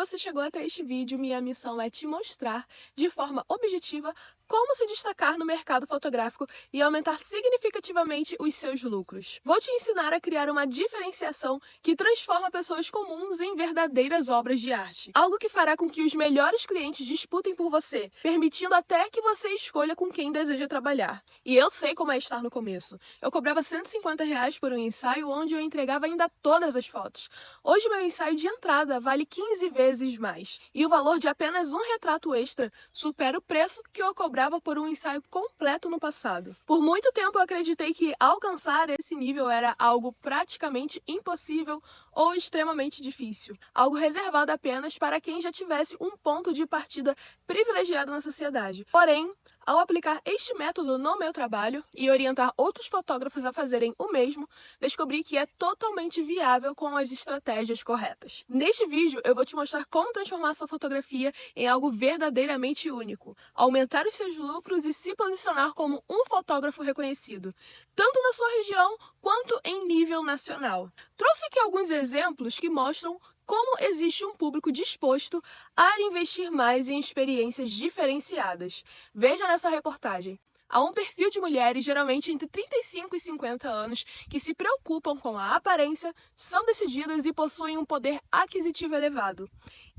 você chegou até este vídeo, minha missão é te mostrar, de forma objetiva, como se destacar no mercado fotográfico e aumentar significativamente os seus lucros. Vou te ensinar a criar uma diferenciação que transforma pessoas comuns em verdadeiras obras de arte. Algo que fará com que os melhores clientes disputem por você, permitindo até que você escolha com quem deseja trabalhar. E eu sei como é estar no começo. Eu cobrava R$ 150 por um ensaio onde eu entregava ainda todas as fotos. Hoje meu ensaio de entrada vale 15 vezes mais. E o valor de apenas um retrato extra supera o preço que eu cobrava por um ensaio completo no passado. Por muito tempo eu acreditei que alcançar esse nível era algo praticamente impossível ou extremamente difícil, algo reservado apenas para quem já tivesse um ponto de partida privilegiado na sociedade. Porém, ao aplicar este método no meu trabalho e orientar outros fotógrafos a fazerem o mesmo, descobri que é totalmente viável com as estratégias corretas. Neste vídeo, eu vou te mostrar como transformar sua fotografia em algo verdadeiramente único, aumentar os seus lucros e se posicionar como um fotógrafo reconhecido, tanto na sua região quanto em nível nacional. Trouxe aqui alguns exemplos que mostram como existe um público disposto a investir mais em experiências diferenciadas. Veja nessa reportagem. Há um perfil de mulheres, geralmente entre 35 e 50 anos, que se preocupam com a aparência, são decididas e possuem um poder aquisitivo elevado.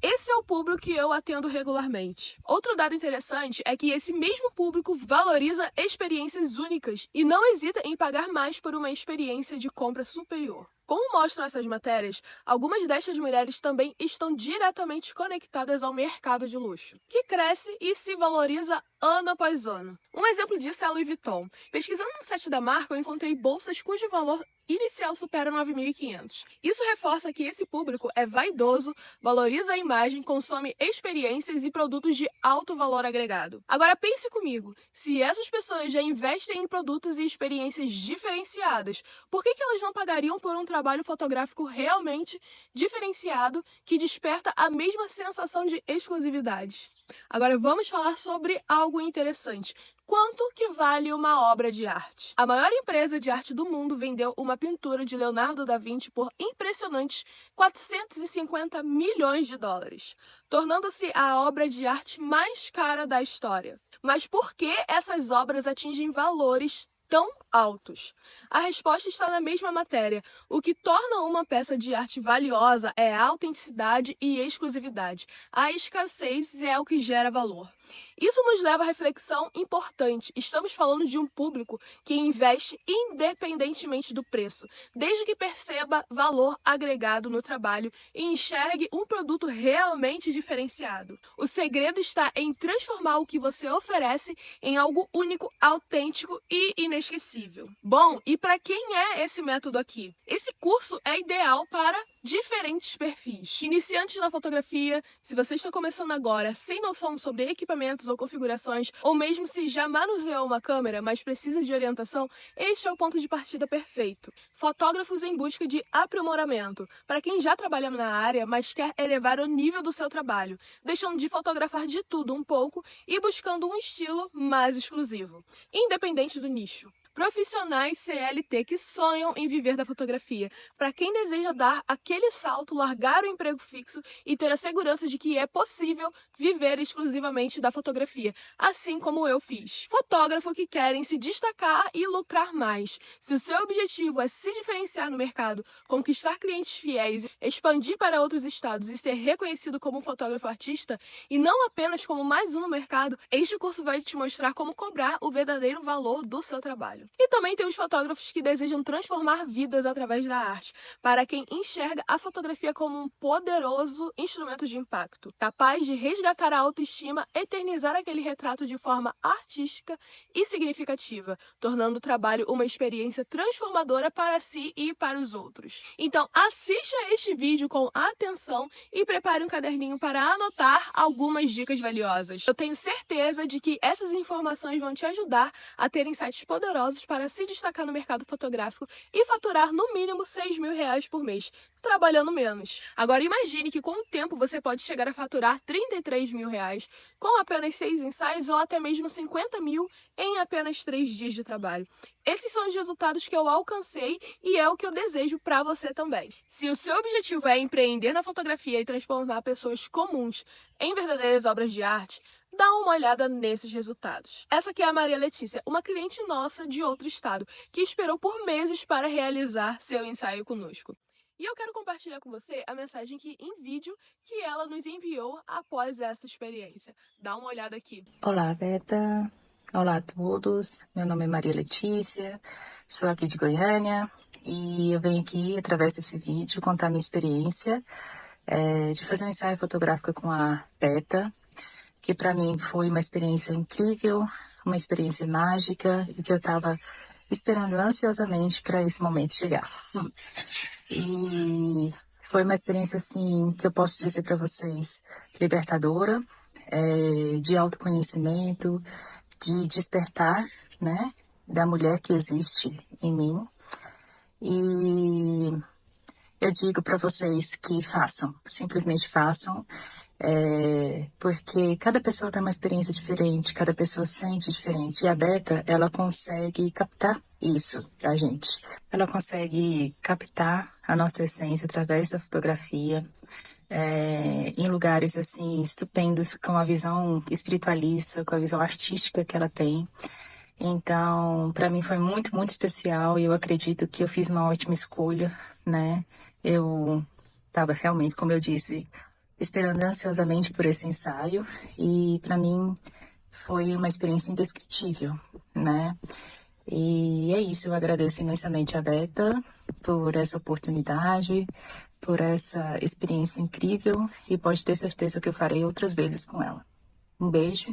Esse é o público que eu atendo regularmente. Outro dado interessante é que esse mesmo público valoriza experiências únicas e não hesita em pagar mais por uma experiência de compra superior. Como mostram essas matérias, algumas destas mulheres também estão diretamente conectadas ao mercado de luxo, que cresce e se valoriza ano após ano. Um exemplo disso é a Louis Vuitton. Pesquisando no site da marca, eu encontrei bolsas cujo valor inicial supera 9.500. Isso reforça que esse público é vaidoso, valoriza a imagem, consome experiências e produtos de alto valor agregado. Agora pense comigo, se essas pessoas já investem em produtos e experiências diferenciadas, por que elas não pagariam por um trabalho fotográfico realmente diferenciado que desperta a mesma sensação de exclusividade? Agora vamos falar sobre algo interessante. Quanto que vale uma obra de arte? A maior empresa de arte do mundo vendeu uma pintura de Leonardo da Vinci por impressionantes 450 milhões de dólares, tornando-se a obra de arte mais cara da história. Mas por que essas obras atingem valores tão altos? A resposta está na mesma matéria. O que torna uma peça de arte valiosa é a autenticidade e exclusividade. A escassez é o que gera valor. Isso nos leva à reflexão importante. Estamos falando de um público que investe independentemente do preço, desde que perceba valor agregado no trabalho e enxergue um produto realmente diferenciado. O segredo está em transformar o que você oferece em algo único, autêntico e inesquecível. Bom, e para quem é esse método aqui? Esse curso é ideal para diferentes perfis. Iniciantes na fotografia, se você está começando agora sem noção sobre equipamentos ou configurações, ou mesmo se já manuseou uma câmera, mas precisa de orientação, este é o ponto de partida perfeito. Fotógrafos em busca de aprimoramento, para quem já trabalha na área, mas quer elevar o nível do seu trabalho, deixando de fotografar de tudo um pouco e buscando um estilo mais exclusivo, independente do nicho. Profissionais CLT que sonham em viver da fotografia, para quem deseja dar aquele salto, largar o emprego fixo e ter a segurança de que é possível viver exclusivamente da fotografia, assim como eu fiz. Fotógrafo que querem se destacar e lucrar mais. Se o seu objetivo é se diferenciar no mercado, conquistar clientes fiéis, expandir para outros estados e ser reconhecido como um fotógrafo artista, e não apenas como mais um no mercado, este curso vai te mostrar como cobrar o verdadeiro valor do seu trabalho. E também tem os fotógrafos que desejam transformar vidas através da arte, para quem enxerga a fotografia como um poderoso instrumento de impacto, capaz de resgatar a autoestima, eternizar aquele retrato de forma artística e significativa, tornando o trabalho uma experiência transformadora para si e para os outros. Então, assista este vídeo com atenção e prepare um caderninho para anotar algumas dicas valiosas. Eu tenho certeza de que essas informações vão te ajudar a ter insights poderosos passos para se destacar no mercado fotográfico e faturar no mínimo R$ 6.000 por mês, trabalhando menos. Agora imagine que com o tempo você pode chegar a faturar R$ 33.000 com apenas 6 ensaios ou até mesmo 50 mil em apenas 3 dias de trabalho. Esses são os resultados que eu alcancei e é o que eu desejo para você também. Se o seu objetivo é empreender na fotografia e transformar pessoas comuns em verdadeiras obras de arte, dá uma olhada nesses resultados. Essa aqui é a Maria Letícia, uma cliente nossa de outro estado, que esperou por meses para realizar seu ensaio conosco. E eu quero compartilhar com você a mensagem em vídeo que ela nos enviou após essa experiência. Dá uma olhada aqui. Olá, Beta. Olá a todos. Meu nome é Maria Letícia, sou aqui de Goiânia e eu venho aqui, através desse vídeo, contar minha experiência de fazer um ensaio fotográfico com a Beta, que para mim foi uma experiência incrível, uma experiência mágica e que eu estava esperando ansiosamente para esse momento chegar. E foi uma experiência, assim, que eu posso dizer para vocês, libertadora, de autoconhecimento, de despertar, né, da mulher que existe em mim. E eu digo para vocês que façam, simplesmente façam, porque cada pessoa tem uma experiência diferente, cada pessoa sente diferente. E a Beta, ela consegue captar isso da gente. Ela consegue captar a nossa essência através da fotografia, em lugares assim estupendos, com a visão espiritualista, com a visão artística que ela tem. Então, para mim foi muito, muito especial e eu acredito que eu fiz uma ótima escolha, né? Eu estava realmente, como eu disse, esperando ansiosamente por esse ensaio e para mim foi uma experiência indescritível, né? E é isso, eu agradeço imensamente a Beta por essa oportunidade, por essa experiência incrível e pode ter certeza que eu farei outras vezes com ela. Um beijo,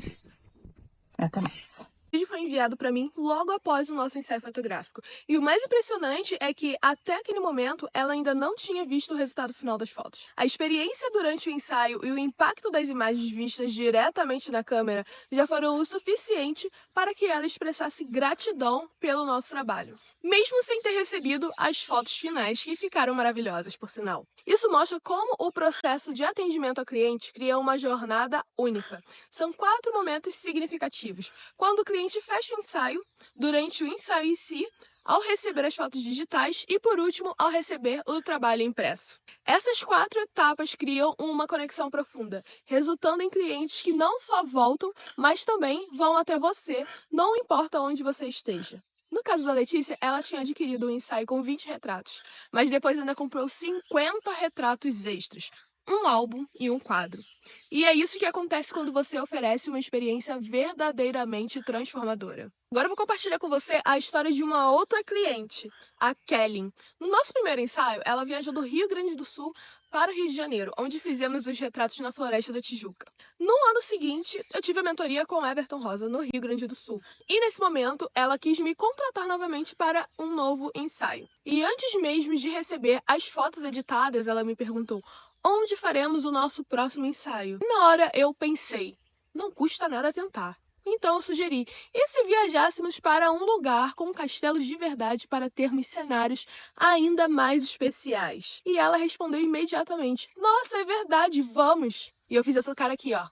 até mais. O vídeo foi enviado para mim logo após o nosso ensaio fotográfico. E o mais impressionante é que, até aquele momento, ela ainda não tinha visto o resultado final das fotos. A experiência durante o ensaio e o impacto das imagens vistas diretamente na câmera já foram o suficiente para que ela expressasse gratidão pelo nosso trabalho, mesmo sem ter recebido as fotos finais, que ficaram maravilhosas, por sinal. Isso mostra como o processo de atendimento ao cliente cria uma jornada única. São 4 momentos significativos: quando o cliente fecha o ensaio, durante o ensaio em si, ao receber as fotos digitais e, por último, ao receber o trabalho impresso. Essas 4 etapas criam uma conexão profunda, resultando em clientes que não só voltam, mas também vão até você, não importa onde você esteja. No caso da Letícia, ela tinha adquirido um ensaio com 20 retratos, mas depois ainda comprou 50 retratos extras, um álbum e um quadro. E é isso que acontece quando você oferece uma experiência verdadeiramente transformadora. Agora eu vou compartilhar com você a história de uma outra cliente, a Kelly. No nosso primeiro ensaio, ela viajou do Rio Grande do Sul para o Rio de Janeiro, onde fizemos os retratos na Floresta da Tijuca. No ano seguinte, eu tive a mentoria com Everton Rosa, no Rio Grande do Sul. E nesse momento, ela quis me contratar novamente para um novo ensaio. E antes mesmo de receber as fotos editadas, ela me perguntou: onde faremos o nosso próximo ensaio? E na hora eu pensei, não custa nada tentar. Então eu sugeri, e se viajássemos para um lugar com castelos de verdade para termos cenários ainda mais especiais? E ela respondeu imediatamente, nossa, é verdade, vamos! E eu fiz essa cara aqui, ó.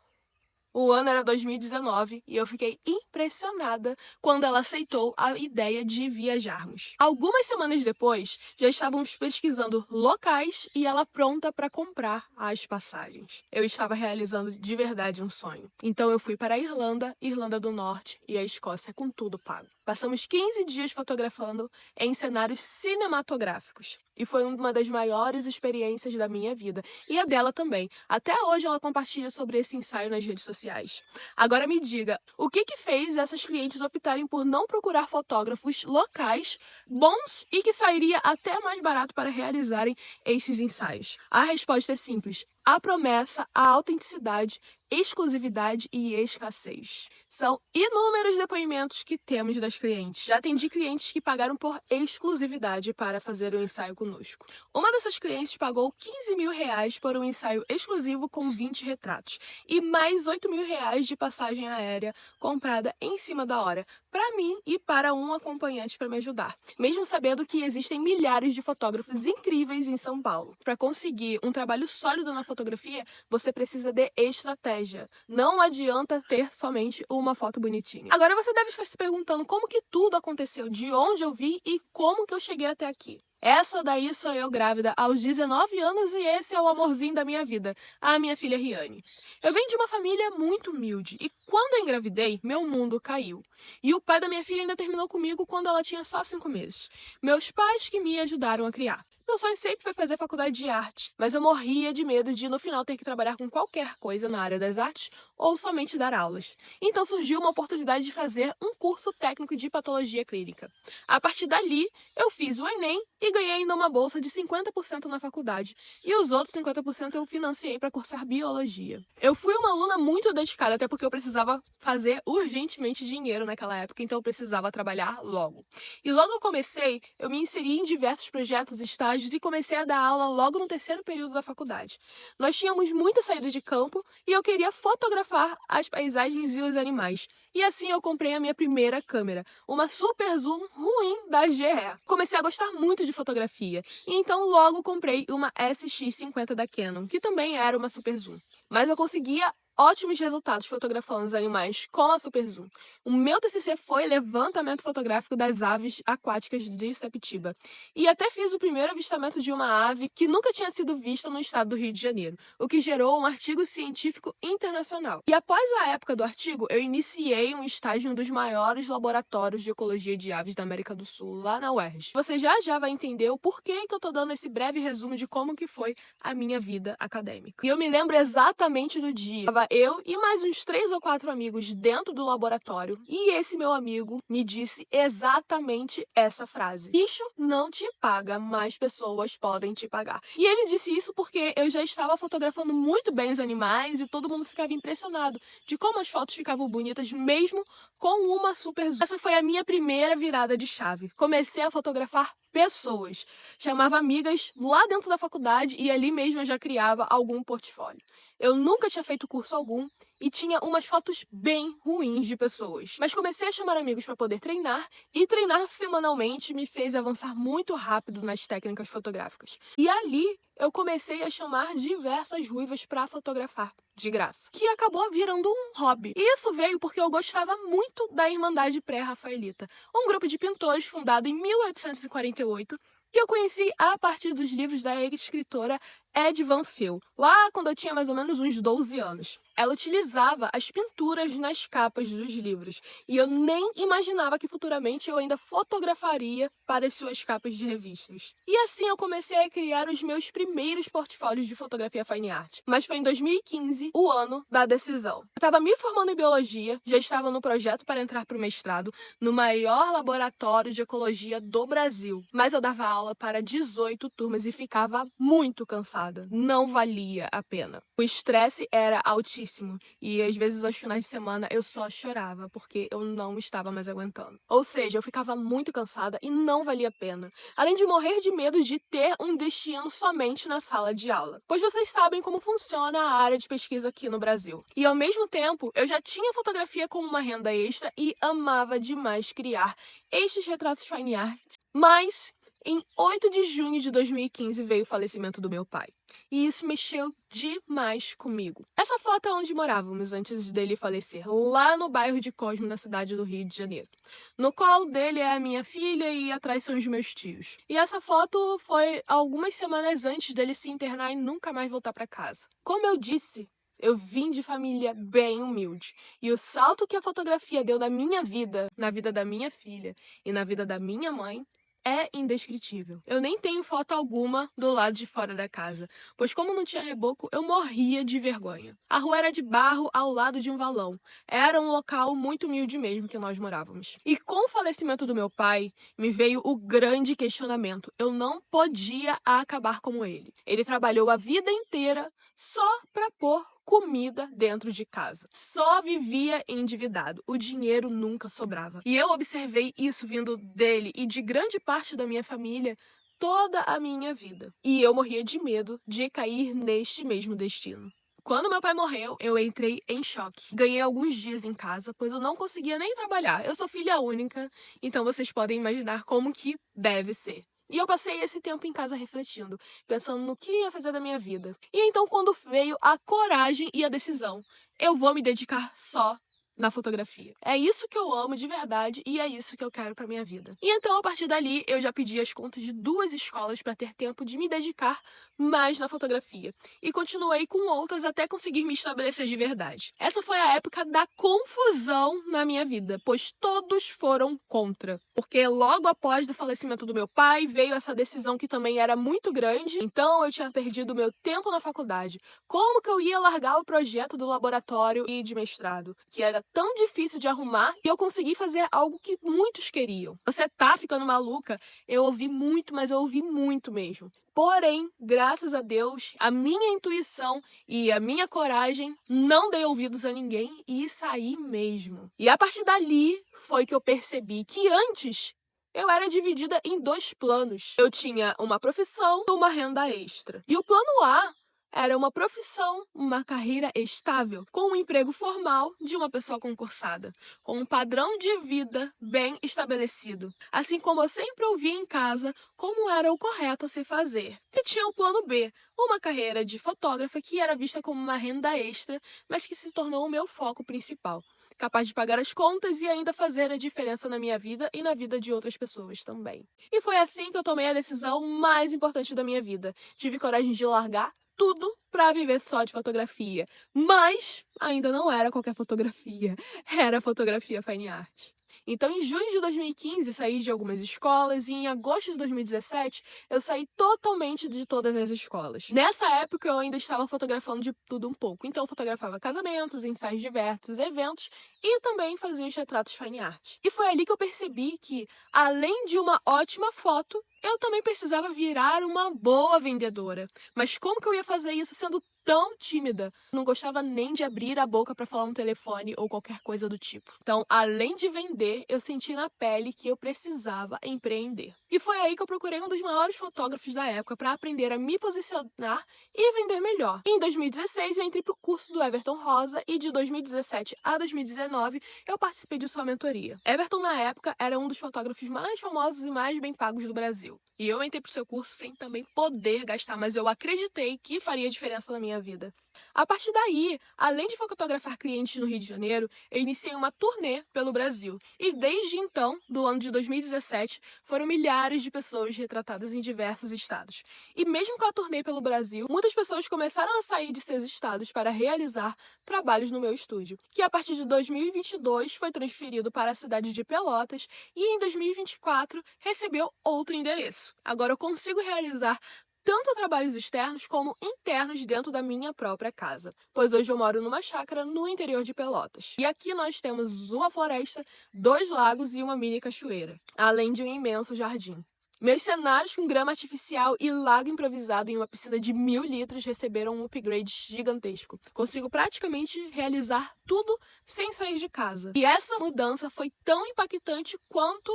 O ano era 2019 e eu fiquei impressionada quando ela aceitou a ideia de viajarmos. Algumas semanas depois, já estávamos pesquisando locais e ela pronta para comprar as passagens. Eu estava realizando de verdade um sonho. Então eu fui para a Irlanda, Irlanda do Norte e a Escócia com tudo pago. Passamos 15 dias fotografando em cenários cinematográficos. E foi uma das maiores experiências da minha vida. E a dela também. Até hoje ela compartilha sobre esse ensaio nas redes sociais. Agora me diga, o que fez essas clientes optarem por não procurar fotógrafos locais bons e que sairia até mais barato para realizarem esses ensaios? A resposta é simples. A promessa, a autenticidade exclusividade e escassez. São inúmeros depoimentos que temos das clientes. Já atendi clientes que pagaram por exclusividade para fazer o ensaio conosco. Uma dessas clientes pagou R$ 15.000 por um ensaio exclusivo com 20 retratos e mais R$ 8.000 de passagem aérea comprada em cima da hora, para mim e para um acompanhante para me ajudar, mesmo sabendo que existem milhares de fotógrafos incríveis em São Paulo. Para conseguir um trabalho sólido na fotografia, você precisa de estratégia. Não adianta ter somente uma foto bonitinha. Agora você deve estar se perguntando como que tudo aconteceu, de onde eu vim e como que eu cheguei até aqui. Essa daí sou eu grávida aos 19 anos e esse é o amorzinho da minha vida, a minha filha Riane. Eu venho de uma família muito humilde e quando eu engravidei, meu mundo caiu. E o pai da minha filha ainda terminou comigo quando ela tinha só 5 meses. Meus pais que me ajudaram a criar. Meu sonho sempre foi fazer faculdade de arte, mas eu morria de medo de no final ter que trabalhar com qualquer coisa na área das artes ou somente dar aulas. Então surgiu uma oportunidade de fazer um curso técnico de patologia clínica. A partir dali, eu fiz o Enem e ganhei ainda uma bolsa de 50% na faculdade, e os outros 50% eu financiei para cursar biologia. Eu fui uma aluna muito dedicada, até porque eu precisava fazer urgentemente dinheiro naquela época, então eu precisava trabalhar logo. E logo que eu comecei, eu me inseri em diversos projetos, estágios e comecei a dar aula logo no terceiro período da faculdade. Nós tínhamos muita saída de campo e eu queria fotografar as paisagens e os animais. E assim eu comprei a minha primeira câmera, uma super zoom ruim da GE. Comecei a gostar muito de fotografia e então logo comprei uma SX50 da Canon, que também era uma super zoom. Mas eu conseguia ótimos resultados fotografando os animais com a super zoom. O meu TCC foi levantamento fotográfico das aves aquáticas de Sepetiba. E até fiz o primeiro avistamento de uma ave que nunca tinha sido vista no estado do Rio de Janeiro, o que gerou um artigo científico internacional. E após a época do artigo, eu iniciei um estágio em um dos maiores laboratórios de ecologia de aves da América do Sul, lá na UERJ. Você já vai entender o porquê que eu tô dando esse breve resumo de como que foi a minha vida acadêmica. E eu me lembro exatamente do dia. Eu e mais uns 3 ou 4 amigos dentro do laboratório e esse meu amigo me disse exatamente essa frase: bicho não te paga, mas pessoas podem te pagar. E ele disse isso porque eu já estava fotografando muito bem os animais e todo mundo ficava impressionado de como as fotos ficavam bonitas mesmo com uma super zoom. Essa foi a minha primeira virada de chave. Comecei a fotografar pessoas. Chamava amigas lá dentro da faculdade e ali mesmo eu já criava algum portfólio. Eu nunca tinha feito curso algum e tinha umas fotos bem ruins de pessoas. Mas comecei a chamar amigos para poder treinar e treinar semanalmente me fez avançar muito rápido nas técnicas fotográficas. E ali eu comecei a chamar diversas ruivas para fotografar de graça, que acabou virando um hobby. E isso veio porque eu gostava muito da Irmandade Pré-Rafaelita, um grupo de pintores fundado em 1848, que eu conheci a partir dos livros da escritora Ed Van Phil, lá quando eu tinha mais ou menos uns 12 anos. Ela utilizava as pinturas nas capas dos livros, e eu nem imaginava que futuramente eu ainda fotografaria para as suas capas de revistas. E assim eu comecei a criar os meus primeiros portfólios de fotografia fine art. Mas foi em 2015, o ano da decisão. Eu estava me formando em biologia, já estava no projeto para entrar para o mestrado, no maior laboratório de ecologia do Brasil. Mas eu dava aula para 18 turmas e ficava muito cansada. Não valia a pena. O estresse era altíssimo e às vezes aos finais de semana eu só chorava porque eu não estava mais aguentando. Ou seja, eu ficava muito cansada e não valia a pena. Além de morrer de medo de ter um destino somente na sala de aula. Pois vocês sabem como funciona a área de pesquisa aqui no Brasil. E ao mesmo tempo, eu já tinha fotografia como uma renda extra e amava demais criar estes retratos fine art. Mas em 8 de junho de 2015 veio o falecimento do meu pai. E isso mexeu demais comigo. Essa foto é onde morávamos antes dele falecer, lá no bairro de Cosmo, na cidade do Rio de Janeiro. No colo dele é a minha filha e atrás são os meus tios. E essa foto foi algumas semanas antes dele se internar e nunca mais voltar para casa. Como eu disse, eu vim de família bem humilde. E o salto que a fotografia deu na minha vida, na vida da minha filha e na vida da minha mãe, é indescritível. Eu nem tenho foto alguma do lado de fora da casa, pois como não tinha reboco, eu morria de vergonha. A rua era de barro ao lado de um valão. Era um local muito humilde mesmo que nós morávamos. E com o falecimento do meu pai, me veio o grande questionamento. Eu não podia acabar como ele. Ele trabalhou a vida inteira só para pôr comida dentro de casa. Só vivia endividado. O dinheiro nunca sobrava. E eu observei isso vindo dele e de grande parte da minha família toda a minha vida. E eu morria de medo de cair neste mesmo destino. Quando meu pai morreu, eu entrei em choque. Ganhei alguns dias em casa, pois eu não conseguia nem trabalhar. Eu sou filha única, então vocês podem imaginar como que deve ser. E eu passei esse tempo em casa refletindo, pensando no que ia fazer da minha vida. E então, quando veio a coragem e a decisão, eu vou me dedicar só na fotografia. É isso que eu amo de verdade e é isso que eu quero pra minha vida. E então, a partir dali, eu já pedi as contas de 2 escolas para ter tempo de me dedicar mais na fotografia. E continuei com outras até conseguir me estabelecer de verdade. Essa foi a época da confusão na minha vida, pois todos foram contra. Porque logo após o falecimento do meu pai, veio essa decisão que também era muito grande. Então, eu tinha perdido meu tempo na faculdade. Como que eu ia largar o projeto do laboratório e de mestrado, que era tão difícil de arrumar, e eu consegui fazer algo que muitos queriam? Você tá ficando maluca? Eu ouvi muito, mas eu ouvi muito mesmo. Porém, graças a Deus, a minha intuição e a minha coragem não dei ouvidos a ninguém e saí mesmo. E a partir dali foi que eu percebi que antes eu era dividida em 2 planos. Eu tinha uma profissão e uma renda extra. E o plano A era uma profissão, uma carreira estável, com um emprego formal de uma pessoa concursada, com um padrão de vida bem estabelecido, assim como eu sempre ouvia em casa como era o correto a se fazer. E tinha o plano B, uma carreira de fotógrafa que era vista como uma renda extra, mas que se tornou o meu foco principal, capaz de pagar as contas e ainda fazer a diferença na minha vida e na vida de outras pessoas também. E foi assim que eu tomei a decisão mais importante da minha vida. Tive coragem de largar tudo para viver só de fotografia. Mas ainda não era qualquer fotografia, era fotografia fine art. Então, em junho de 2015, saí de algumas escolas e em agosto de 2017, eu saí totalmente de todas as escolas. Nessa época, eu ainda estava fotografando de tudo um pouco. Então, eu fotografava casamentos, ensaios diversos, eventos e também fazia os retratos fine art. E foi ali que eu percebi que, além de uma ótima foto, eu também precisava virar uma boa vendedora. Mas como que eu ia fazer isso sendo tão tímida? Não gostava nem de abrir a boca para falar no telefone ou qualquer coisa do tipo. Então, além de vender, eu senti na pele que eu precisava empreender. E foi aí que eu procurei um dos maiores fotógrafos da época para aprender a me posicionar e vender melhor. Em 2016, eu entrei pro curso do Everton Rosa e de 2017 a 2019, eu participei de sua mentoria. Everton, na época, era um dos fotógrafos mais famosos e mais bem pagos do Brasil. E eu entrei pro seu curso sem também poder gastar, mas eu acreditei que faria diferença na minha vida. A partir daí, além de fotografar clientes no Rio de Janeiro, eu iniciei uma turnê pelo Brasil. E desde então, do ano de 2017, foram milhares de pessoas retratadas em diversos estados. E mesmo com a turnê pelo Brasil, muitas pessoas começaram a sair de seus estados para realizar trabalhos no meu estúdio, que a partir de 2022 foi transferido para a cidade de Pelotas e em 2024 recebeu outro endereço. Agora eu consigo realizar tanto trabalhos externos como internos dentro da minha própria casa, pois hoje eu moro numa chácara no interior de Pelotas. E aqui nós temos uma floresta, 2 lagos e uma mini cachoeira, além de um imenso jardim. Meus cenários com grama artificial e lago improvisado em uma piscina de 1000 litros receberam um upgrade gigantesco. Consigo praticamente realizar tudo sem sair de casa. E essa mudança foi tão impactante quanto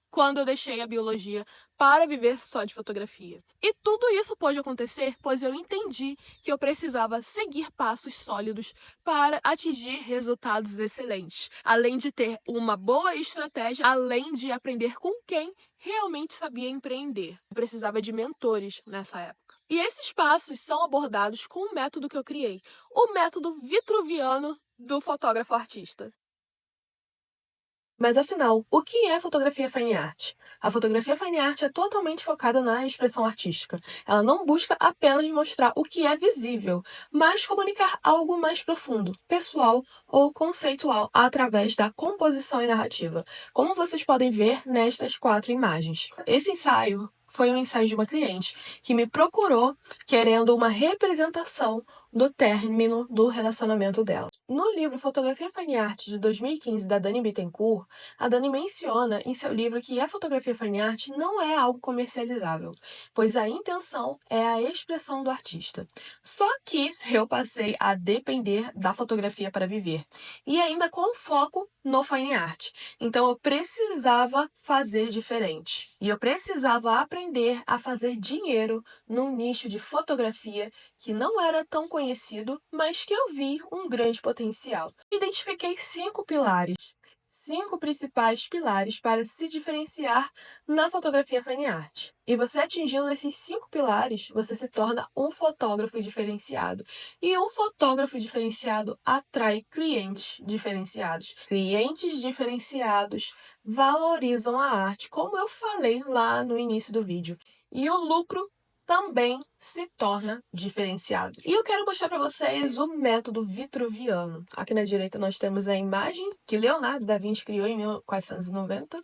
quando eu deixei a biologia para viver só de fotografia. E tudo isso pôde acontecer pois eu entendi que eu precisava seguir passos sólidos para atingir resultados excelentes, além de ter uma boa estratégia, além de aprender com quem realmente sabia empreender. Eu precisava de mentores nessa época. E esses passos são abordados com o método que eu criei, o método vitruviano do fotógrafo artista. Mas afinal, o que é fotografia fine art? A fotografia fine art é totalmente focada na expressão artística. Ela não busca apenas mostrar o que é visível, mas comunicar algo mais profundo, pessoal ou conceitual através da composição e narrativa, como vocês podem ver nestas 4 imagens. Esse ensaio foi um ensaio de uma cliente que me procurou querendo uma representação do término do relacionamento dela. No livro Fotografia Fine Art de 2015 da Dani Bittencourt, a Dani menciona em seu livro que a fotografia fine art não é algo comercializável, pois a intenção é a expressão do artista. Só que eu passei a depender da fotografia para viver, e ainda com foco no fine art. Então eu precisava fazer diferente. E eu precisava aprender a fazer dinheiro num nicho de fotografia que não era tão conhecido, mas que eu vi um grande potencial. Identifiquei 5 pilares. 5 principais pilares para se diferenciar na fotografia fine art. E você atingindo esses 5 pilares, você se torna um fotógrafo diferenciado. E um fotógrafo diferenciado atrai clientes diferenciados. Clientes diferenciados valorizam a arte, como eu falei lá no início do vídeo. E o lucro também se torna diferenciado. E eu quero mostrar para vocês o método vitruviano. Aqui na direita nós temos a imagem que Leonardo da Vinci criou em 1490.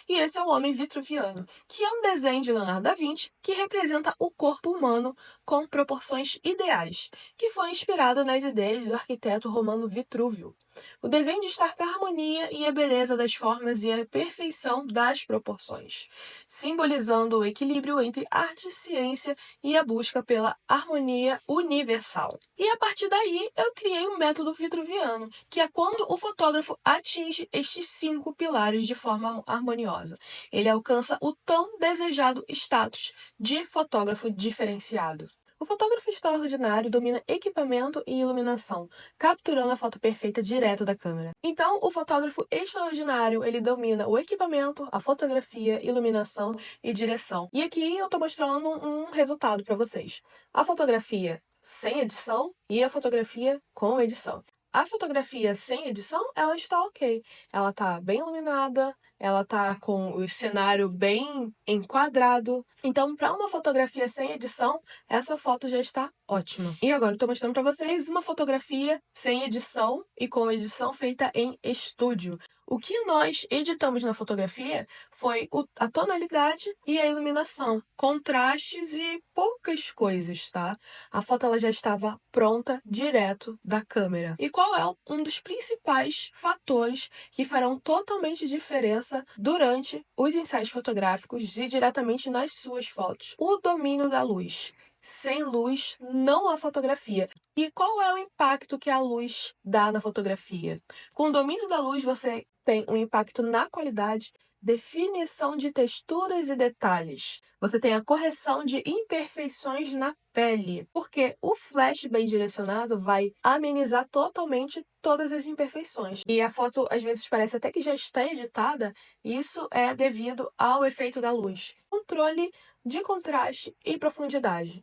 E esse é o homem vitruviano, que é um desenho de Leonardo da Vinci que representa o corpo humano com proporções ideais, que foi inspirado nas ideias do arquiteto romano Vitrúvio. O desenho destaca a harmonia e a beleza das formas e a perfeição das proporções, simbolizando o equilíbrio entre arte e ciência e a busca pela harmonia universal. E a partir daí, eu criei um método vitruviano, que é quando o fotógrafo atinge estes 5 pilares de forma harmoniosa. Ele alcança o tão desejado status de fotógrafo diferenciado. O fotógrafo extraordinário domina equipamento e iluminação, capturando a foto perfeita direto da câmera. Então, o fotógrafo extraordinário, ele domina o equipamento, a fotografia, iluminação e direção. E aqui eu estou mostrando um resultado para vocês. A fotografia sem edição e a fotografia com edição. A fotografia sem edição, ela está ok. Ela está bem iluminada, ela está com o cenário bem enquadrado. Então, para uma fotografia sem edição, essa foto já está ótima. E agora eu estou mostrando para vocês uma fotografia sem edição e com edição feita em estúdio. O que nós editamos na fotografia foi a tonalidade e a iluminação, contrastes e poucas coisas, tá? A foto ela já estava pronta direto da câmera. E qual é um dos principais fatores que farão totalmente diferença durante os ensaios fotográficos e diretamente nas suas fotos? O domínio da luz. Sem luz, não há fotografia. E qual é o impacto que a luz dá na fotografia? Com o domínio da luz, você tem um impacto na qualidade, definição de texturas e detalhes. Você tem a correção de imperfeições na pele, porque o flash bem direcionado vai amenizar totalmente todas as imperfeições. E a foto, às vezes, parece até que já está editada, e isso é devido ao efeito da luz. Controle de contraste e profundidade.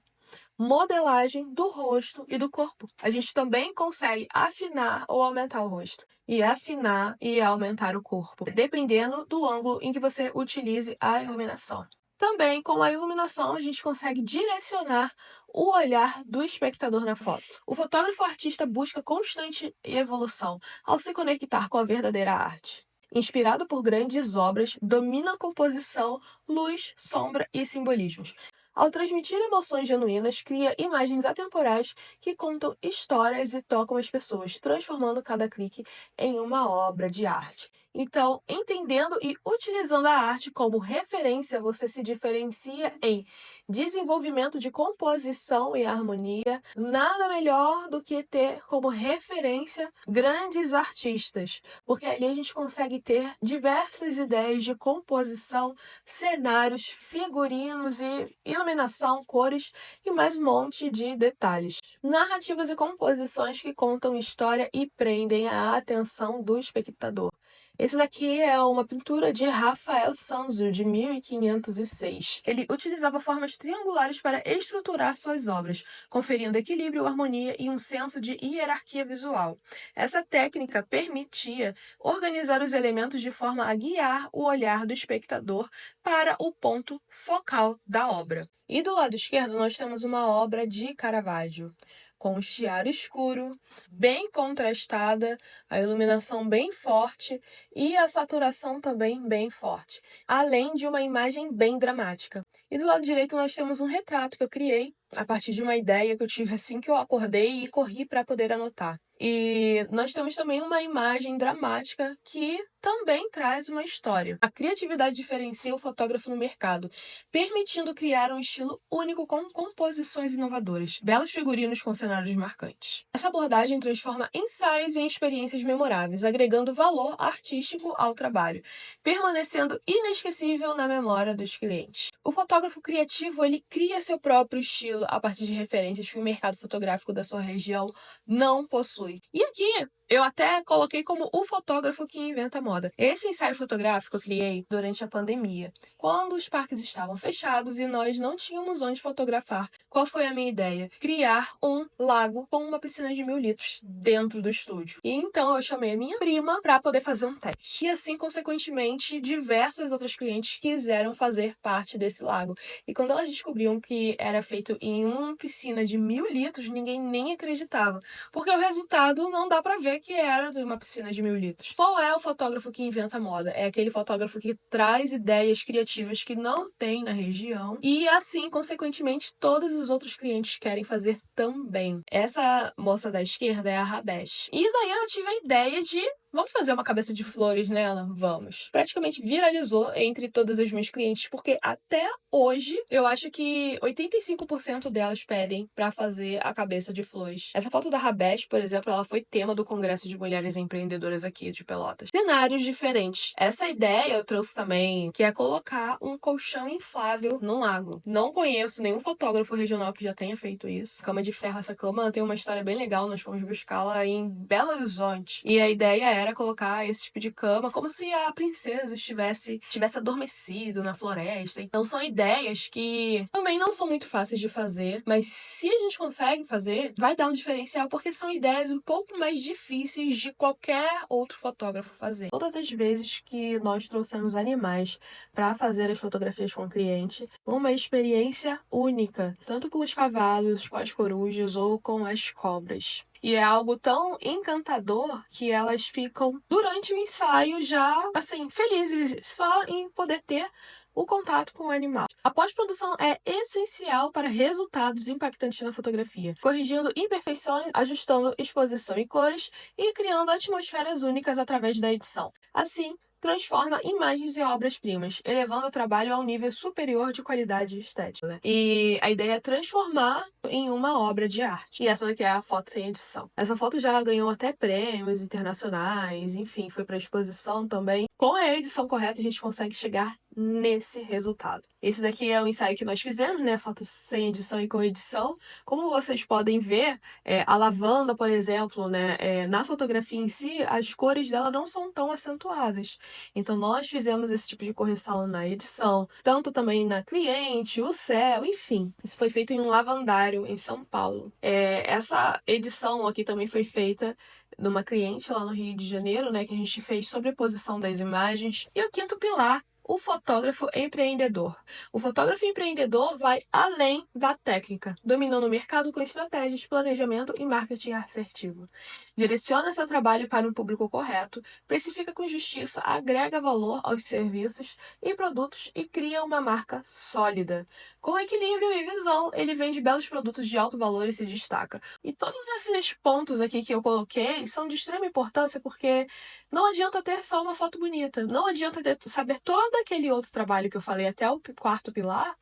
Modelagem do rosto e do corpo. A gente também consegue afinar ou aumentar o rosto. E afinar e aumentar o corpo, dependendo do ângulo em que você utilize a iluminação. Também, com a iluminação, a gente consegue direcionar o olhar do espectador na foto. O fotógrafo artista busca constante evolução ao se conectar com a verdadeira arte. Inspirado por grandes obras, domina a composição, luz, sombra e simbolismos. Ao transmitir emoções genuínas, cria imagens atemporais que contam histórias e tocam as pessoas, transformando cada clique em uma obra de arte. Então, entendendo e utilizando a arte como referência, você se diferencia em desenvolvimento de composição e harmonia. Nada melhor do que ter como referência grandes artistas, porque ali a gente consegue ter diversas ideias de composição, cenários, figurinos e iluminação, cores e mais um monte de detalhes. Narrativas e composições que contam história e prendem a atenção do espectador. Esse daqui é uma pintura de Rafael Sanzio, de 1506. Ele utilizava formas triangulares para estruturar suas obras, conferindo equilíbrio, harmonia e um senso de hierarquia visual. Essa técnica permitia organizar os elementos de forma a guiar o olhar do espectador para o ponto focal da obra. E do lado esquerdo nós temos uma obra de Caravaggio. com o chiaro escuro, bem contrastada, a iluminação bem forte e a saturação também bem forte, além de uma imagem bem dramática. E do lado direito nós temos um retrato que eu criei a partir de uma ideia que eu tive assim que eu acordei e corri para poder anotar. E nós temos também uma imagem dramática que também traz uma história. A criatividade diferencia o fotógrafo no mercado, permitindo criar um estilo único com composições inovadoras, belos figurinos com cenários marcantes. Essa abordagem transforma ensaios em experiências memoráveis, agregando valor artístico ao trabalho, permanecendo inesquecível na memória dos clientes. O fotógrafo criativo, ele cria seu próprio estilo a partir de referências que o mercado fotográfico da sua região não possui. E aqui eu até coloquei como o fotógrafo que inventa moda. Esse ensaio fotográfico eu criei durante a pandemia, quando os parques estavam fechados e nós não tínhamos onde fotografar. Qual foi a minha ideia? Criar um lago com uma piscina de 1.000 litros dentro do estúdio. E então eu chamei a minha prima para poder fazer um teste. E assim, consequentemente, diversas outras clientes quiseram fazer parte desse lago. E quando elas descobriam que era feito em uma piscina de 1.000 litros, ninguém nem acreditava. Porque o resultado não dá para ver que era de uma piscina de 1.000 litros. Qual é o fotógrafo que inventa moda? É aquele fotógrafo que traz ideias criativas que não tem na região e assim, consequentemente, todos os outros clientes querem fazer também. Essa moça da esquerda é a Rabesh. E daí eu tive a ideia de vamos fazer uma cabeça de flores nela? Vamos. Praticamente viralizou entre todas as minhas clientes, porque até hoje eu acho que 85% delas pedem pra fazer a cabeça de flores. Essa foto da Rabesh, por exemplo, ela foi tema do Congresso de Mulheres Empreendedoras aqui de Pelotas. Cenários diferentes. Essa ideia eu trouxe também, que é colocar um colchão inflável num lago. Não conheço nenhum fotógrafo regional que já tenha feito isso. Cama de ferro, essa cama tem uma história bem legal, nós fomos buscá-la em Belo Horizonte. E a ideia era colocar esse tipo de cama como se a princesa estivesse adormecido na floresta. Então são ideias que também não são muito fáceis de fazer, mas se a gente consegue fazer, vai dar um diferencial, porque são ideias um pouco mais difíceis de qualquer outro fotógrafo fazer. Todas as vezes que nós trouxemos animais para fazer as fotografias com o cliente, uma experiência única, tanto com os cavalos, com as corujas ou com as cobras. E é algo tão encantador que elas ficam, durante o ensaio, já, assim, felizes só em poder ter o contato com o animal. A pós-produção é essencial para resultados impactantes na fotografia, corrigindo imperfeições, ajustando exposição e cores e criando atmosferas únicas através da edição. Assim, transforma imagens em obras-primas, elevando o trabalho a um nível superior de qualidade estética. E a ideia é transformar em uma obra de arte. E essa daqui é a foto sem edição. Essa foto já ganhou até prêmios internacionais, enfim, foi para exposição também. Com a edição correta, a gente consegue chegar nesse resultado. Esse daqui é o ensaio que nós fizemos, né? Foto sem edição e com edição. Como vocês podem ver, a lavanda, por exemplo, né? Na fotografia em si, as cores dela não são tão acentuadas. Então, nós fizemos esse tipo de correção na edição, tanto também na cliente, o céu, enfim. Isso foi feito em um lavandário em São Paulo. Essa edição aqui também foi feita numa cliente lá no Rio de Janeiro, né? Que a gente fez sobreposição das imagens. E o quinto pilar, o fotógrafo empreendedor. O fotógrafo empreendedor vai além da técnica, dominando o mercado com estratégias, planejamento e marketing assertivo. Direciona seu trabalho para um público correto, precifica com justiça, agrega valor aos serviços e produtos e cria uma marca sólida. Com equilíbrio e visão, ele vende belos produtos de alto valor e se destaca. E todos esses pontos aqui que eu coloquei são de extrema importância, porque não adianta ter só uma foto bonita, não adianta saber todo aquele outro trabalho que eu falei até o quarto pilar,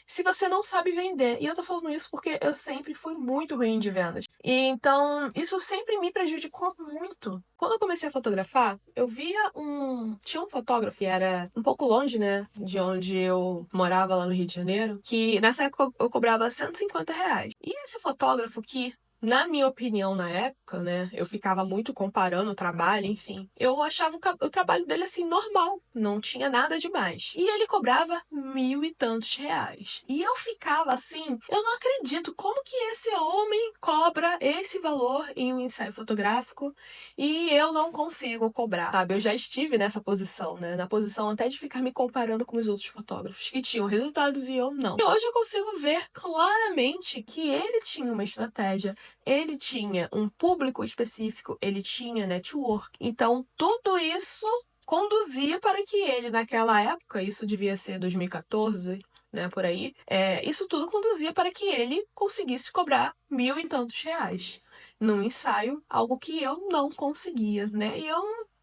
se você não sabe vender. E eu tô falando isso porque eu sempre fui muito ruim de vendas. E então, isso sempre me prejudicou muito. Quando eu comecei a fotografar, eu via tinha um fotógrafo que era um pouco longe, né, de onde eu morava lá no Rio de Janeiro, que nessa época eu cobrava R$ 150. E esse fotógrafo que, na minha opinião, na época, né, eu ficava muito comparando o trabalho, enfim. Eu achava o trabalho dele, assim, normal. Não tinha nada demais. E ele cobrava R$ 1.000 e tantos. E eu ficava assim, eu não acredito como que esse homem cobra esse valor em um ensaio fotográfico e eu não consigo cobrar, sabe? Eu já estive nessa posição, né? Na posição até de ficar me comparando com os outros fotógrafos que tinham resultados e eu não. E hoje eu consigo ver claramente que ele tinha uma estratégia, ele tinha um público específico, ele tinha network. Então, tudo isso conduzia para que ele, naquela época, isso devia ser 2014, né, por aí, isso tudo conduzia para que ele conseguisse cobrar 1.000 e tantos reais num ensaio, algo que eu não conseguia, né? E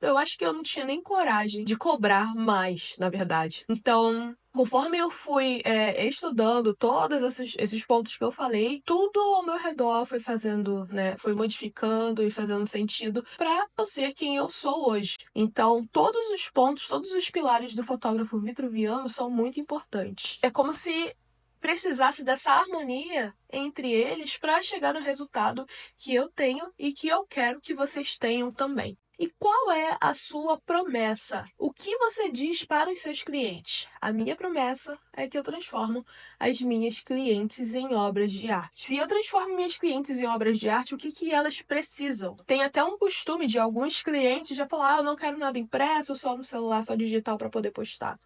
eu acho que eu não tinha nem coragem de cobrar mais, na verdade. Então, conforme eu fui estudando todos esses pontos que eu falei, tudo ao meu redor foi fazendo, né, foi modificando e fazendo sentido para eu ser quem eu sou hoje. Então, todos os pontos, todos os pilares do fotógrafo vitruviano são muito importantes. É como se precisasse dessa harmonia entre eles para chegar no resultado que eu tenho e que eu quero que vocês tenham também. E qual é a sua promessa? O que você diz para os seus clientes? A minha promessa é que eu transformo as minhas clientes em obras de arte. Se eu transformo minhas clientes em obras de arte, o que elas precisam? Tem até um costume de alguns clientes já falar: eu não quero nada impresso, só no celular, só digital para poder postar.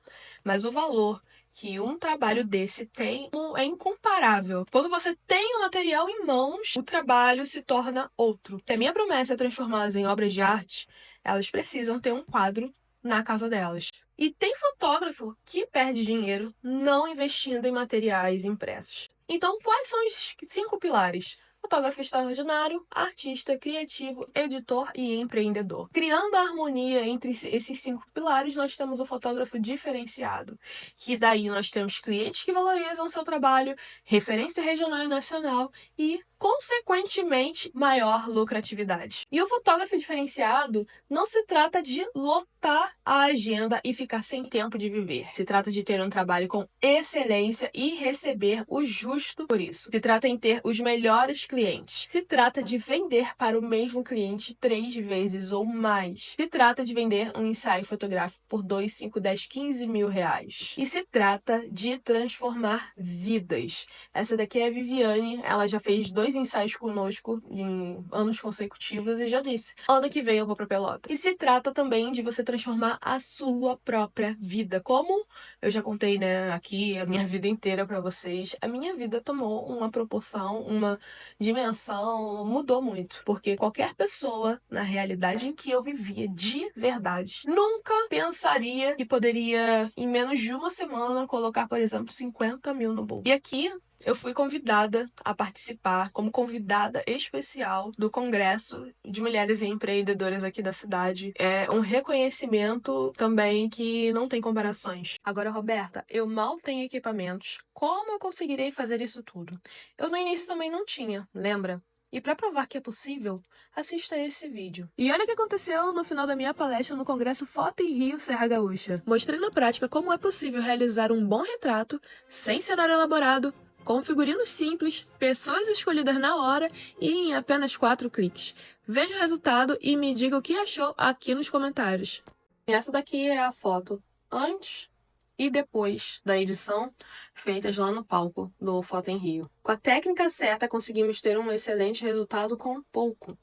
Mas o valor que um trabalho desse tem é incomparável. Quando você tem o material em mãos, o trabalho se torna outro. Se a minha promessa é transformá-las em obras de arte, elas precisam ter um quadro na casa delas. E tem fotógrafo que perde dinheiro não investindo em materiais impressos. Então, quais são os 5 pilares? Fotógrafo extraordinário, artista, criativo, editor e empreendedor. Criando a harmonia entre esses 5 pilares, nós temos o fotógrafo diferenciado, que daí nós temos clientes que valorizam o seu trabalho, referência regional e nacional e, consequentemente, maior lucratividade. E o fotógrafo diferenciado não se trata de lotar a agenda e ficar sem tempo de viver. Se trata de ter um trabalho com excelência e receber o justo por isso. Se trata em ter os melhores clientes. Se trata de vender para o mesmo cliente 3 vezes ou mais. Se trata de vender um ensaio fotográfico por 2, 5, 10, 15 mil reais. E se trata de transformar vidas. Essa daqui é a Viviane, ela já fez 2 ensaios conosco em anos consecutivos e já disse: ano que vem eu vou para Pelotas. E se trata também de você transformar a sua própria vida. Como eu já contei, né, aqui a minha vida inteira para vocês, a minha vida tomou uma proporção, uma dimensão, mudou muito. Porque qualquer pessoa, na realidade em que eu vivia de verdade, nunca pensaria que poderia, em menos de uma semana, colocar, por exemplo, 50 mil no bolso. E aqui eu fui convidada a participar como convidada especial do Congresso de Mulheres Empreendedoras aqui da cidade. É um reconhecimento também que não tem comparações. Agora, Roberta, eu mal tenho equipamentos. Como eu conseguirei fazer isso tudo? Eu no início também não tinha, lembra? E para provar que é possível, assista a esse vídeo. E olha o que aconteceu no final da minha palestra no Congresso Foto em Rio Serra Gaúcha. Mostrei na prática como é possível realizar um bom retrato, sem cenário elaborado, com figurinos simples, pessoas escolhidas na hora e em apenas 4 cliques. Veja o resultado e me diga o que achou aqui nos comentários. Essa daqui é a foto antes e depois da edição, feitas lá no palco do Foto em Rio. Com a técnica certa, conseguimos ter um excelente resultado com pouco.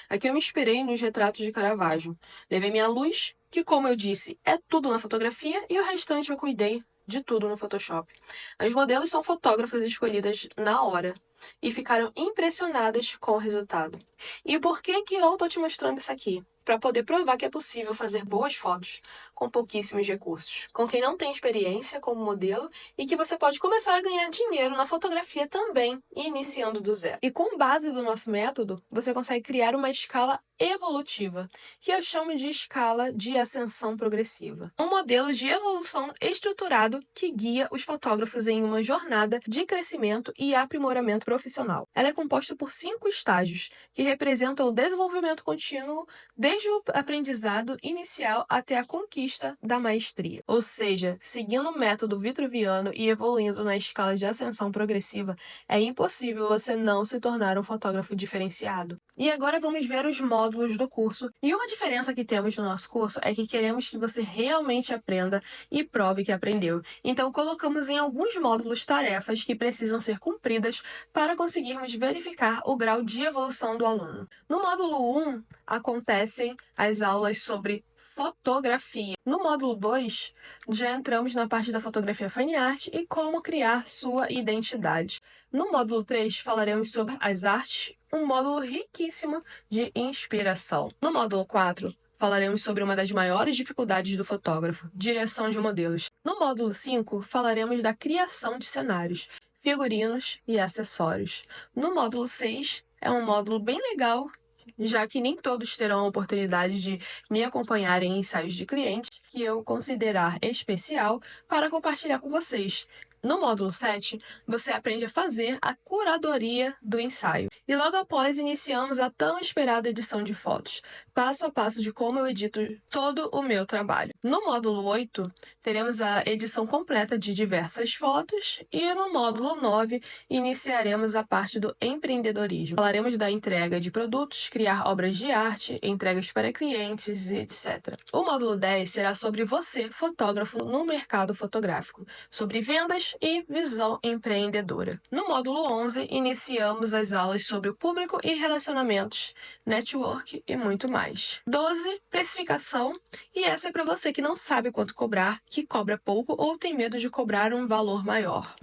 Aqui eu me inspirei nos retratos de Caravaggio. Levei minha luz, que, como eu disse, é tudo na fotografia, e o restante eu cuidei de tudo no Photoshop. As modelos são fotógrafas escolhidas na hora e ficaram impressionadas com o resultado. E por que eu tô te mostrando isso aqui? Para poder provar que é possível fazer boas fotos com pouquíssimos recursos. Com quem não tem experiência como modelo e que você pode começar a ganhar dinheiro na fotografia também, iniciando do zero. E com base do nosso método, você consegue criar uma escala evolutiva, que eu chamo de escala de ascensão progressiva. Um modelo de evolução estruturado que guia os fotógrafos em uma jornada de crescimento e aprimoramento profissional. Ela é composta por 5 estágios, que representam o desenvolvimento contínuo desde o aprendizado inicial até a conquista da maestria. Ou seja, seguindo o método vitruviano e evoluindo na escala de ascensão progressiva, é impossível você não se tornar um fotógrafo diferenciado. E agora vamos ver os módulos do curso. E uma diferença que temos no nosso curso é que queremos que você realmente aprenda e prove que aprendeu. Então colocamos em alguns módulos tarefas que precisam ser cumpridas para conseguirmos verificar o grau de evolução do aluno. No módulo 1, acontecem as aulas sobre fotografia. No módulo 2, já entramos na parte da fotografia fine art e como criar sua identidade. No módulo 3, falaremos sobre as artes, um módulo riquíssimo de inspiração. No módulo 4, falaremos sobre uma das maiores dificuldades do fotógrafo, direção de modelos. No módulo 5, falaremos da criação de cenários, figurinos e acessórios. No módulo 6, é um módulo bem legal, já que nem todos terão a oportunidade de me acompanhar em ensaios de clientes que eu considerar especial para compartilhar com vocês. No módulo 7, você aprende a fazer a curadoria do ensaio. E logo após, iniciamos a tão esperada edição de fotos, passo a passo de como eu edito todo o meu trabalho. No módulo 8, teremos a edição completa de diversas fotos e no módulo 9, iniciaremos a parte do empreendedorismo. Falaremos da entrega de produtos, criar obras de arte, entregas para clientes, etc. O módulo 10 será sobre você, fotógrafo, no mercado fotográfico, sobre vendas e visão empreendedora. No módulo 11, iniciamos as aulas sobre o público e relacionamentos, network e muito mais. 12, precificação, e essa é para você que não sabe quanto cobrar, que cobra pouco ou tem medo de cobrar um valor maior.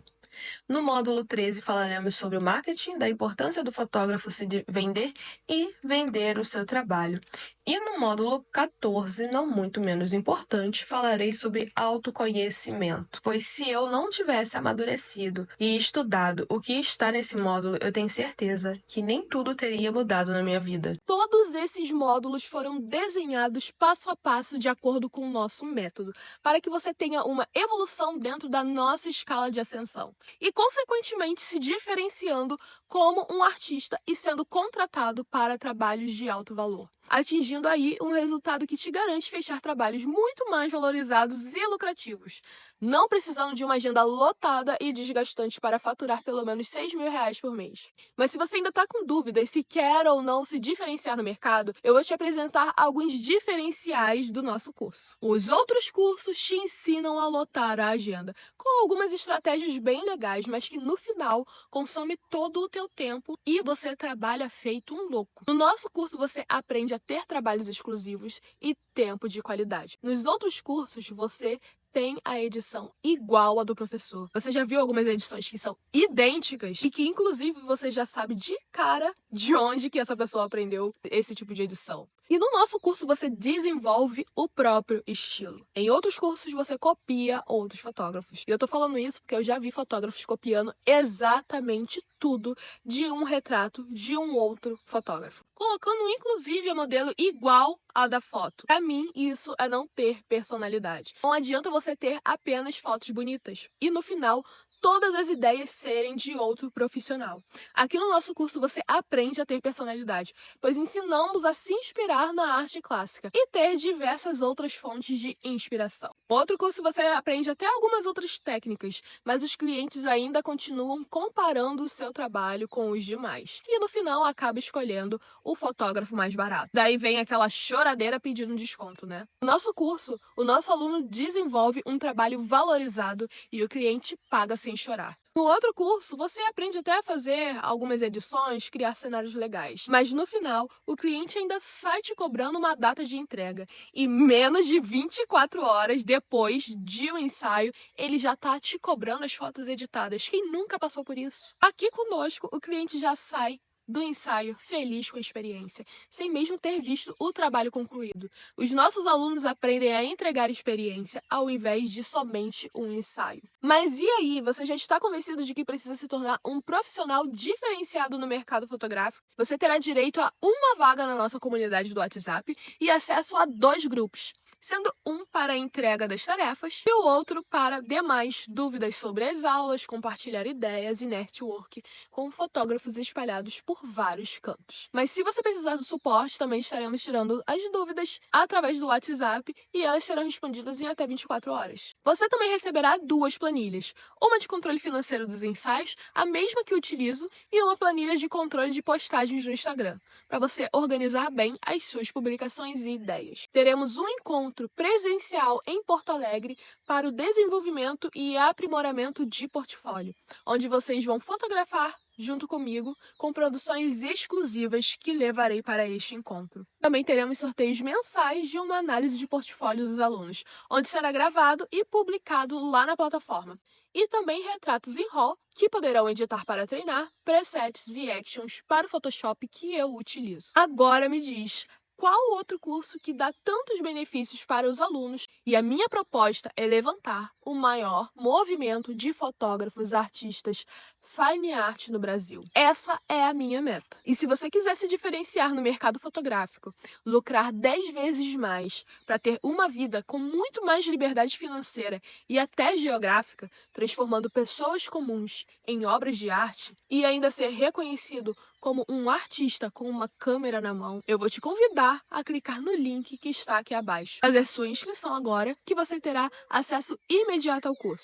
No módulo 13, falaremos sobre o marketing, da importância do fotógrafo se vender e vender o seu trabalho. E no módulo 14, não muito menos importante, falarei sobre autoconhecimento. Pois se eu não tivesse amadurecido e estudado o que está nesse módulo, eu tenho certeza que nem tudo teria mudado na minha vida. Todos esses módulos foram desenhados passo a passo de acordo com o nosso método, para que você tenha uma evolução dentro da nossa escala de ascensão. E, consequentemente, se diferenciando como um artista e sendo contratado para trabalhos de alto valor, atingindo aí um resultado que te garante fechar trabalhos muito mais valorizados e lucrativos, não precisando de uma agenda lotada e desgastante para faturar pelo menos R$6.000 por mês. Mas se você ainda está com dúvidas se quer ou não se diferenciar no mercado, eu vou te apresentar alguns diferenciais do nosso curso. Os outros cursos te ensinam a lotar a agenda, com algumas estratégias bem legais, mas que no final consome todo o teu tempo e você trabalha feito um louco. No nosso curso você aprende a ter trabalhos exclusivos e tempo de qualidade. Nos outros cursos você tem a edição igual à do professor. Você já viu algumas edições que são idênticas e que inclusive você já sabe de cara de onde que essa pessoa aprendeu esse tipo de edição. E no nosso curso você desenvolve o próprio estilo. Em outros cursos você copia outros fotógrafos. E eu tô falando isso porque eu já vi fotógrafos copiando exatamente tudo de um retrato de um outro fotógrafo, colocando inclusive a modelo igual à da foto. Pra mim, isso é não ter personalidade. Não adianta você ter apenas fotos bonitas e no final todas as ideias serem de outro profissional. Aqui no nosso curso você aprende a ter personalidade, pois ensinamos a se inspirar na arte clássica e ter diversas outras fontes de inspiração. Outro curso você aprende até algumas outras técnicas, mas os clientes ainda continuam comparando o seu trabalho com os demais. E no final acaba escolhendo o fotógrafo mais barato. Daí vem aquela choradeira pedindo desconto, né? No nosso curso, o nosso aluno desenvolve um trabalho valorizado e o cliente paga sem chorar. No outro curso, você aprende até a fazer algumas edições, criar cenários legais. Mas no final, o cliente ainda sai te cobrando uma data de entrega. E menos de 24 horas depois de um ensaio, ele já tá te cobrando as fotos editadas. Quem nunca passou por isso? Aqui conosco, o cliente já sai do ensaio feliz com a experiência, sem mesmo ter visto o trabalho concluído. Os nossos alunos aprendem a entregar experiência ao invés de somente um ensaio. Mas e aí, você já está convencido de que precisa se tornar um profissional diferenciado no mercado fotográfico? Você terá direito a uma vaga na nossa comunidade do WhatsApp e acesso a 2 grupos, sendo um para a entrega das tarefas e o outro para demais dúvidas sobre as aulas, compartilhar ideias e network com fotógrafos espalhados por vários cantos. Mas se você precisar do suporte, também estaremos tirando as dúvidas através do WhatsApp e elas serão respondidas em até 24 horas. Você também receberá 2 planilhas, uma de controle financeiro dos ensaios, a mesma que utilizo, e uma planilha de controle de postagens no Instagram, para você organizar bem as suas publicações e ideias. Teremos um encontro presencial em Porto Alegre para o desenvolvimento e aprimoramento de portfólio, onde vocês vão fotografar, junto comigo, com produções exclusivas que levarei para este encontro. Também teremos sorteios mensais de uma análise de portfólio dos alunos, onde será gravado e publicado lá na plataforma. E também retratos em RAW, que poderão editar para treinar, presets e actions para o Photoshop que eu utilizo. Agora me diz, qual outro curso que dá tantos benefícios para os alunos? E a minha proposta é levantar o maior movimento de fotógrafos artistas fine art no Brasil. Essa é a minha meta. E se você quiser se diferenciar no mercado fotográfico, lucrar 10 vezes mais para ter uma vida com muito mais liberdade financeira e até geográfica, transformando pessoas comuns em obras de arte e ainda ser reconhecido como um artista com uma câmera na mão, eu vou te convidar a clicar no link que está aqui abaixo. Fazer sua inscrição agora, que você terá acesso imediato ao curso.